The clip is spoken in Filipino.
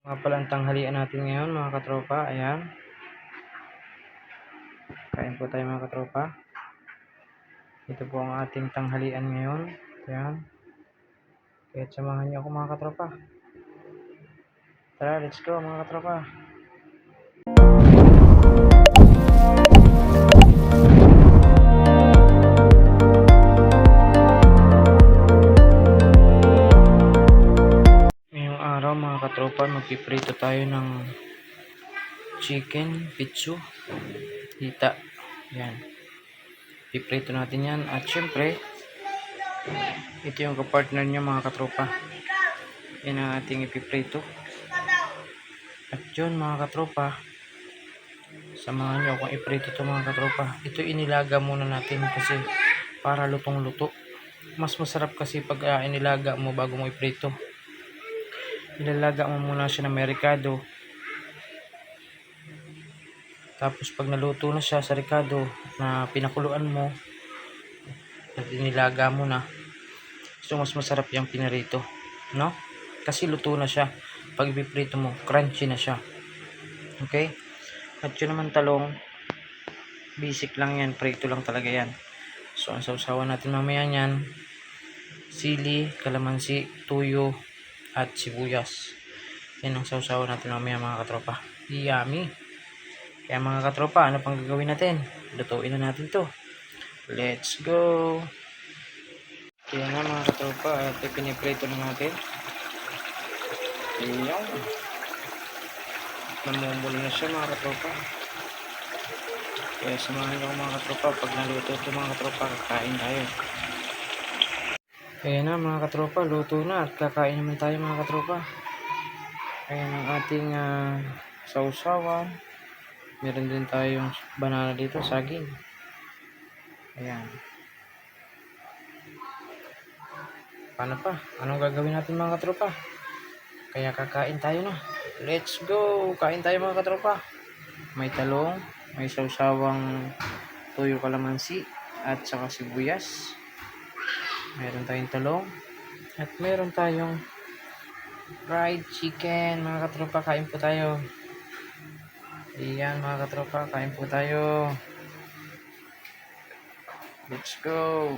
Nga pala ang tanghalian natin ngayon mga katropa. Ayan. Kain po tayo mga katropa. Ito po ang ating tanghalian ngayon. Ayan. Kaya samahan niyo ako mga katropa. Tara, let's go mga katropa. Ngayong araw mga katropa, magpiprito tayo ng chicken pitsu hita. Ayan. Piprito natin yan. At syempre, ito yung kapartner niya mga katropa. Yan ang ating ipiprito. At yun mga katropa, samahan nyo akong iprito ito mga katropa. Ito inilaga muna natin kasi para lutong luto. Mas masarap kasi pag inilaga mo bago mo iprito. Ilalaga mo muna siya ng may ricado. Tapos pag naluto na siya sa ricado na pinakuluan mo at inilaga mo na, so mas masarap yung pinarito, no? Kasi luto na siya. Pag ipiprito mo, crunchy na siya. Okay? At yun naman talong, basic lang yan, prito lang talaga yan. So ang sausawan natin mamaya yan, sili, kalamansi, tuyo, at sibuyas. Yan ang sausawan natin mamaya mga katropa. Yummy! Kaya mga katropa, ano pang gagawin natin? Lutuin na natin to. Let's go! Kaya nga mga katropa, at piniprito na natin. Ayan. Namumuli na siya mga katropa. Kaya samahan nyo mga katropa. Pag naluto ito mga katropa, kakain tayo. Kaya na mga katropa, luto na at kakain naman tayo mga katropa. Ayan ang ating sausawan. Meron din tayong banana dito, saging. Ayan. Paano pa? Anong gagawin natin mga katropa? Kaya kakain tayo na. Let's go! Kain tayo mga katropa. May talong, may sausawang tuyo kalamansi, at saka sibuyas. Meron tayong talong. At meron tayong fried chicken. Mga katropa, kain po tayo. Ayan mga katropa, kain po tayo. Let's go!